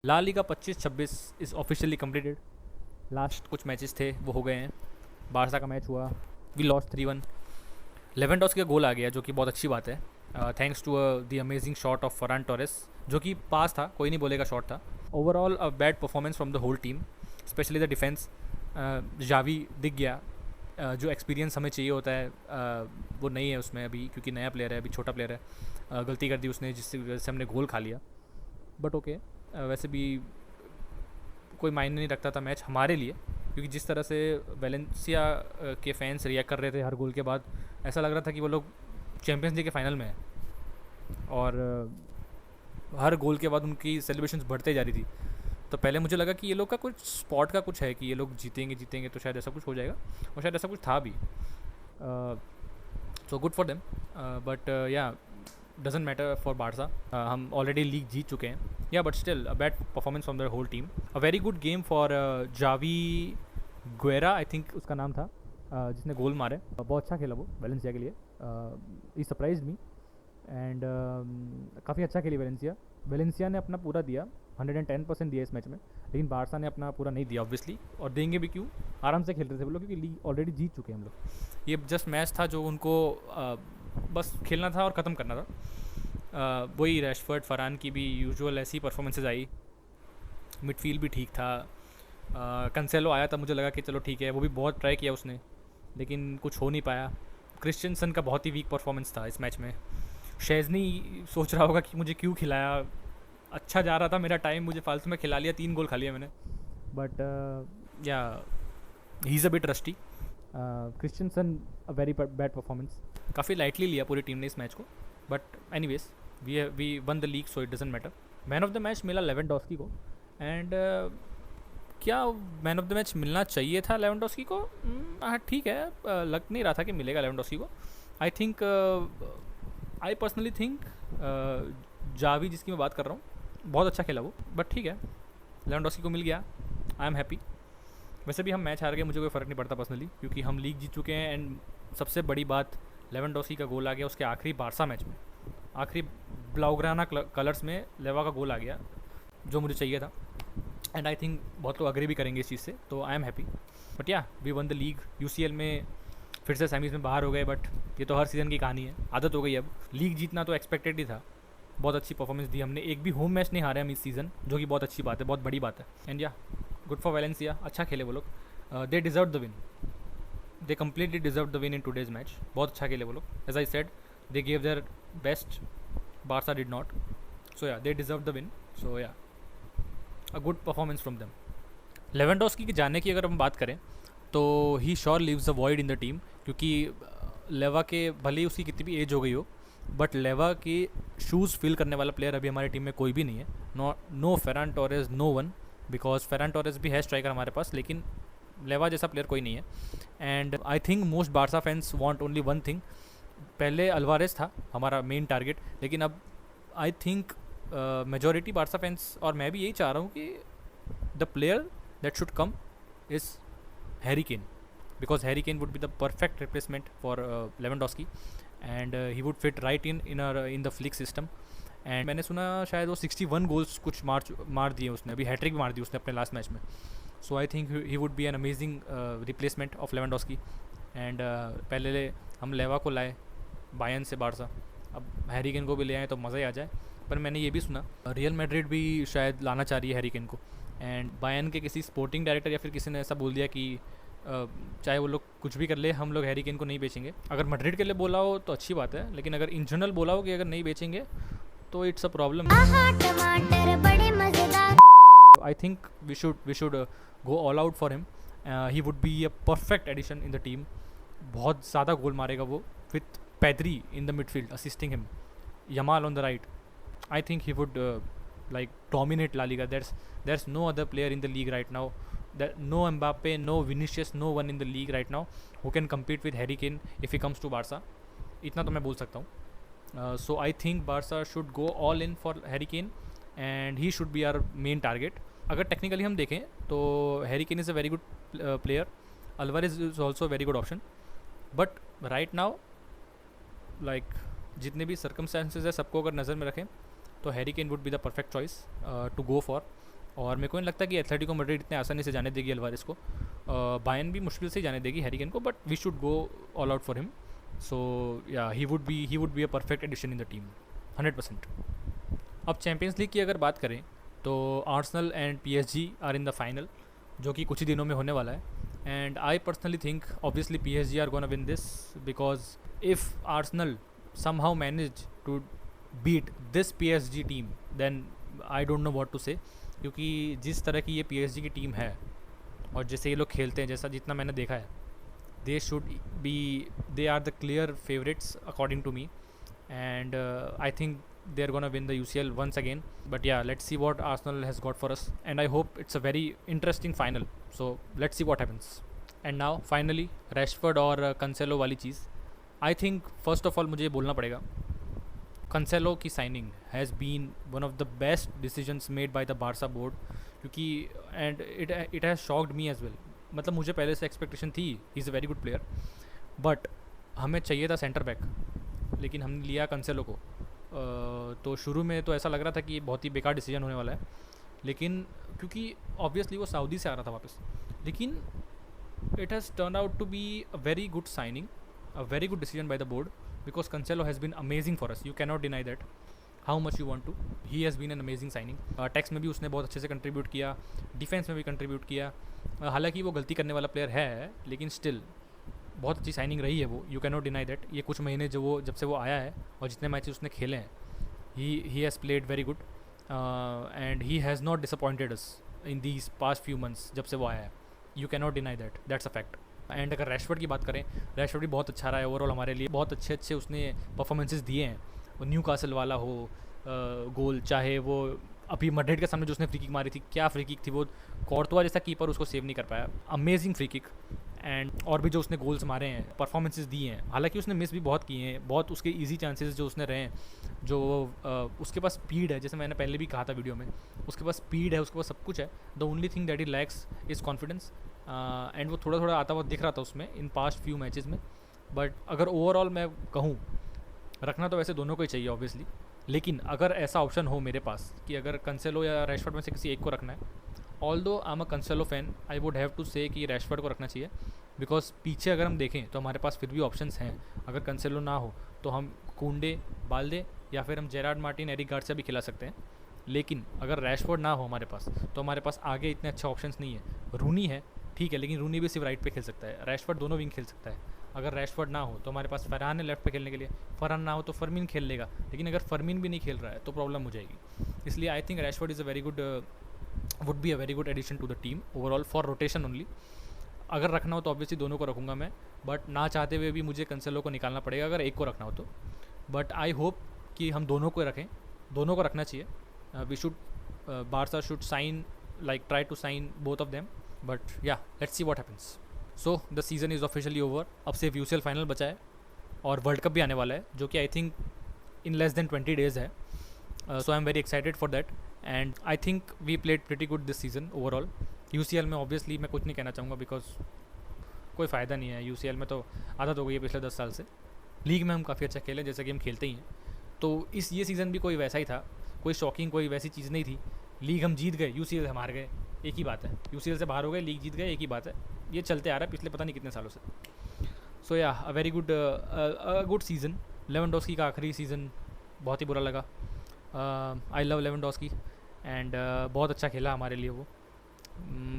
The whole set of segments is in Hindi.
La Liga 25-26 is officially completed. Last कुछ मैचेस थे वो हो गए हैं। बारसा का मैच हुआ, वी लॉस्ट 3-1। लेवेंडोस्की का गोल आ गया जो कि बहुत अच्छी बात है, thanks to the amazing shot of Ferran Torres, जो कि पास था, कोई नहीं बोलेगा शॉट था। Overall a bad performance from the whole team, especially the defence. Xavi दिख गया, जो एक्सपीरियंस हमें चाहिए होता है वो नहीं है उसमें अभी, क्योंकि नया प्लेयर है, अभी छोटा प्लेयर है। गलती कर दी उसने जिसकी वजह से हमने गोल खा लिया। बट ओके, वैसे भी कोई मायने नहीं रखता था मैच हमारे लिए, क्योंकि जिस तरह से वेलेंसिया के फैंस रिएक्ट कर रहे थे हर गोल के बाद, ऐसा लग रहा था कि वो लोग चैम्पियंस लीग के फाइनल में हैं। और हर गोल के बाद उनकी सेलिब्रेशंस बढ़ते जा रही थी। तो पहले मुझे लगा कि ये लोग का कुछ स्पॉट का कुछ है कि ये लोग जीतेंगे जीतेंगे, तो शायद ऐसा कुछ हो जाएगा, और शायद ऐसा कुछ था भी। So good for them, but yeah doesn't matter for Barca. हम ऑलरेडी लीग जीत चुके हैं, yeah but still a bad performance from the whole team. A very good game for Javi Guerra, I think उसका नाम था, जिसने गोल मारे। बहुत अच्छा खेला वो वेलेंसिया के लिए, ई सरप्राइज मी। एंड काफ़ी अच्छा खेली वेलेंसिया। वेलेंसिया ने अपना पूरा दिया, 110% दिया इस मैच में, लेकिन बारसा ने अपना पूरा नहीं दिया ऑब्वियसली, और देंगे भी क्यों, आराम से खेल रहे थे वो लोग, क्योंकि लीग ऑलरेडी जीत चुके हैं हम लोग। ये जस्ट मैच था जो उनको बस खेलना था और ख़त्म करना था। वही रैशफर्ड फरहान की भी यूजुअल ऐसी परफॉर्मेंसेज आई, मिडफील्ड भी ठीक था। कंसेलो आया था, मुझे लगा कि चलो ठीक है, वो भी बहुत ट्राई किया उसने, लेकिन कुछ हो नहीं पाया। क्रिश्चियनसन का बहुत ही वीक परफॉर्मेंस था इस मैच में। शेजनी सोच रहा होगा कि मुझे क्यों खिलाया, अच्छा जा रहा था मेरा टाइम, मुझे फालतू में खिला लिया, 3 गोल खा लिया मैंने। But yeah he is a bit rusty. Christensen a very bad performance, काफ़ी लाइटली लिया पूरी टीम ने इस मैच को। But anyways we won the league, so it doesn't matter. Man of the match मिला लेवेंडोस्की को। एंड क्या मैन ऑफ द मैच मिलना चाहिए था लेवेंडोस्की को? हाँ ठीक है, लग नहीं रहा था कि मिलेगा लेवेंडोस्की को। I think, I personally think Xavi जिसकी मैं बात कर रहा हूँ बहुत अच्छा खेला वो, बट ठीक है, लेवेंडोस्की को मिल गया, आई एम हैप्पी। वैसे भी हम मैच हार गए, मुझे कोई फ़र्क नहीं पड़ता पर्सनली, क्योंकि हम लीग जीत चुके हैं। एंड सबसे बड़ी बात, लेवेंडोस्की का गोल आ गया उसके आखिरी बारसा मैच में, आखिरी ब्लाउग्राना कलर्स में लेवा का गोल आ गया, जो मुझे चाहिए था। एंड आई थिंक बहुत लोग अग्री भी करेंगे इस चीज़ से, तो I am happy. But yeah we won the league. UCL में फिर से सेमीज में बाहर हो गए, बट ये तो हर सीज़न की कहानी है, आदत हो गई अब। लीग जीतना तो एक्सपेक्टेड ही था। बहुत अच्छी परफॉर्मेंस दी हमने, एक भी होम मैच नहीं हारे हम इस सीज़न, जो कि बहुत अच्छी बात है, बहुत बड़ी बात है। एंड या गुड फॉर वेलेंसिया, अच्छा खेले वो लोग, they deserve the win, they completely deserve the win in today's match. बहुत अच्छा खेले वो लोग, as I said they gave their best, Barca did not, so yeah they deserve the win, so yeah a good performance from them. Lewandowski के जाने की अगर हम बात करें तो he sure leaves a void in the team, क्योंकि लेवा के भले ही उसकी कितनी भी एज हो गई हो, बट लेवा के शूज़ फिल करने वाला प्लेयर अभी हमारी टीम में कोई भी नहीं है। No Ferran Torres, no one, because Ferran Torres भी है स्ट्राइकर हमारे पास, लेकिन लेवा जैसा प्लेयर कोई नहीं है। And I think most Barca fans want only one thing. पहले अल्वारेस था हमारा मेन टारगेट, लेकिन अब I think majority Barca fans और मैं भी यही चाह रहा हूँ कि the player that should come is Harry Kane, because Harry Kane would be the perfect replacement for Lewandowski, and he would fit right in the Flick system. And मैंने सुना शायद वो 61 गोल्स कुछ मार दिए उसने, अभी हैट्रिक भी मार दी उसने अपने लास्ट मैच में। So I think he would be an amazing replacement of Lewandowski. And पहले हम लेवा को लाए बायन से बारसा, अब हैरी केन को भी ले आए तो मज़ा ही आ जाए। पर मैंने ये भी सुना रियल मैड्रिड भी शायद लाना चाह रही है हैरी केन को, एंड बायन के किसी स्पोर्टिंग डायरेक्टर या फिर किसी ने ऐसा बोल दिया कि चाहे वो लोग कुछ भी कर ले, हम लोग हैरी केन को नहीं बेचेंगे। अगर मैड्रिड के लिए बोला हो तो अच्छी बात है, लेकिन अगर इन जनरल बोला हो कि अगर नहीं बेचेंगे तो it's a problem. I think we should go all out for him. He would be a perfect addition in the team. बहुत ज़्यादा गोल मारेगा वो, with Pedri in the midfield assisting him, Yamal on the right. I think he would like dominate La Liga. There's no other player in the league right now, no Mbappe, no Vinicius, no one in the league right now who can compete with Harry Kane if he comes to Barca. इतना तो मैं बोल सकता हूँ। So I think Barca should go all in for Harry Kane and he should be our main target. अगर टेक्निकली हम देखें तो Harry Kane is a very good player, Alvarez is also a very good option, but right now like जितने भी circumstances है सबको अगर नज़र में रखें तो Harry Kane would be the perfect choice to go for. और मेरे को नहीं लगता कि एथलेटिको मैड्रिड इतने आसानी से जाने देगी अल्वारेस को. बायर्न भी मुश्किल से ही जाने देगी हैरी केन को, but we should go all out for him. So yeah he would be a perfect addition in the team 100%. अब चैम्पियंस लीग की अगर बात करें तो Arsenal and PSG are in the final, जो कि कुछ ही दिनों में होने वाला है. And I personally think obviously PSG are gonna win this, because if Arsenal somehow manage to beat this PSG team, then I don't know what to say. क्योंकि जिस तरह की ये PSG की टीम है और जैसे ये लोग खेलते हैं, जैसा जितना मैंने देखा है, they are the clear favorites according to me, and I think they are gonna win the UCL once again. But yeah, let's see what Arsenal has got for us, and I hope it's a very interesting final. So let's see what happens. And now finally Rashford और Cancelo वाली चीज़. I think first of all मुझे ये बोलना पड़ेगा, कंसेलो की signing has been one of the best decisions made by the Barca board. क्योंकि and it has shocked me as well. मतलब मुझे पहले से एक्सपेक्टेशन थी, he is a very good player, but हमें चाहिए था सेंटर बैक, लेकिन हमने लिया कंसेलो को. तो शुरू में तो ऐसा लग रहा था कि बहुत ही बेकार डिसीजन होने वाला है, लेकिन क्योंकि ऑब्वियसली वो सऊदी से आ रहा था वापस, लेकिन it has turn out to be a very good signing, a very good decision by the board, because Cancelo has been amazing for us. You cannot deny that. How much you want to. He has been an amazing signing. Tax में भी उसने बहुत अच्छे से कंट्रीब्यूट किया, डिफेंस में भी कंट्रीब्यूट किया. हालांकि वो गलती करने वाला प्लेयर है, लेकिन स्टिल बहुत अच्छी साइनिंग रही है वो. You cannot deny that. ये कुछ महीने जब से वो आया है और जितने मैचेस उसने खेले हैं, he has played very good, and he has not disappointed us in these past few months जब से वो आया है. You cannot deny that. That's a fact. And अगर रैशफोर्ड की बात करें, रैशफोर्ड भी बहुत अच्छा रहा है ओवरऑल हमारे लिए. बहुत अच्छे उसने परफॉर्मेंसेस दिए हैं. वो न्यू कासल वाला हो गोल, चाहे वो अभी मैड्रिड के सामने जो उसने फ्री किक मारी थी, क्या फ्री किक थी वो. कोर्तुआ जैसा कीपर उसको सेव नहीं कर पाया. Amazing free kick. एंड और भी जो उसने गोल्स मारे हैं, परफॉर्मेंसेस दिए हैं. हालांकि उसने मिस भी बहुत किए हैं, बहुत उसके ईजी चांसेस जो उसने रहे हैं. जो उसके पास स्पीड है, जैसे मैंने पहले भी कहा था वीडियो में, उसके पास स्पीड है, उसके पास सब कुछ है. The only thing that he lakhs is confidence. And वो थोड़ा थोड़ा आता हुआ दिख रहा था उसमें इन पास्ट फ्यू मैचेस में. बट अगर ओवरऑल मैं कहूँ, रखना तो वैसे दोनों को ही चाहिए ऑब्वियसली, लेकिन अगर ऐसा ऑप्शन हो मेरे पास कि अगर कंसेलो या रैशफोर्ड में से किसी एक को रखना है, although I am a Cancelo fan, I would have to say कि रैशफोर्ड को रखना चाहिए. बिकॉज पीछे अगर हम देखें तो हमारे पास फिर भी ऑप्शंस हैं. अगर कंसेलो ना हो तो हम कुंडे, बाल्दे या फिर हम जेरार्ड मार्टिन, एरिक गार्सिया भी खिला सकते हैं. लेकिन अगर रैशफोर्ड ना हो हमारे पास, तो हमारे पास आगे इतने अच्छे ऑप्शंस नहीं है. रूनी है, ठीक है, लेकिन रूनी भी सिर्फ राइट पे खेल सकता है. रैशफोर्ड दोनों विंग खेल सकता है. अगर रैशफोर्ड ना हो तो हमारे पास फरहान है लेफ्ट पे खेलने के लिए. फरहान ना हो तो फरमीन खेल लेगा, लेकिन अगर फरमीन भी नहीं खेल रहा है तो प्रॉब्लम हो जाएगी. इसलिए I think Rashford is a very good, would be a very good addition to the team overall for rotation only. अगर रखना हो तो ऑब्वियसली दोनों को रखूँगा मैं, बट ना चाहते हुए भी मुझे कंसेलो को निकालना पड़ेगा अगर एक को रखना हो तो. बट आई होप कि हम दोनों को रखें, दोनों को रखना चाहिए. We should, Barca should sign, like try to sign both of them. But yeah let's see what happens. So the season is officially over. अब सिर्फ UCL फाइनल बचा है और वर्ल्ड कप भी आने वाला है, जो कि I think in less than 20 days है. So I am very excited for that, and I think we played pretty good this season overall. UCL में ऑब्वियसली मैं कुछ नहीं कहना चाहूँगा, बिकॉज कोई फ़ायदा नहीं है. UCL में तो आदत हो गई है पिछले 10 साल से. लीग में हम काफ़ी अच्छा खेले, जैसा कि हम खेलते ही हैं. तो ये सीज़न भी कोई वैसा ही था, कोई शॉकिंग कोई वैसी चीज़ नहीं थी. लीग हम जीत गए, UCL हम हार गए, एक ही बात है. UCL से बाहर हो गए, लीग जीत गए, एक ही बात है. ये चलते आ रहा है पिछले पता नहीं कितने सालों से. सो yeah a very good good season. Lewandowski का आखिरी सीज़न बहुत ही बुरा लगा. आई लव लेवेंडोस्की एंड बहुत अच्छा खेला हमारे लिए वो.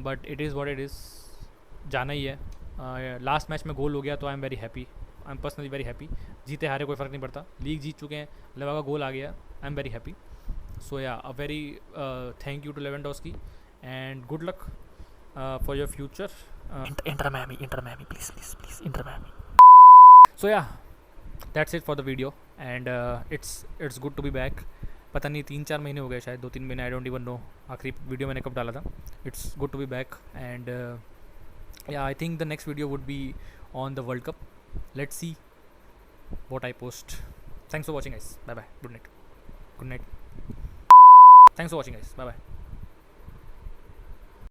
But it is what it is, जाना ही है. लास्ट मैच में गोल हो गया तो I am very happy. I am personally very happy. जीते हारे कोई फ़र्क नहीं पड़ता. लीग जीत चुके हैं, लेवा का गोल आ गया, I am very happy. So yeah a very thank you to Lewandowski and good luck for your future. Inter Miami, please, Inter Miami. So yeah, that's it for the video, and it's good to be back. पता नहीं 3-4 महीने हो गए, शायद 2-3 महीने, आई डोंट इवन नो आखिरी वीडियो मैंने कब डाला था. It's good to be back, and yeah I think the next video would be on the world cup. Let's see what I post. Thanks for watching guys. Bye bye. Good night. Thanks for watching guys. Bye bye.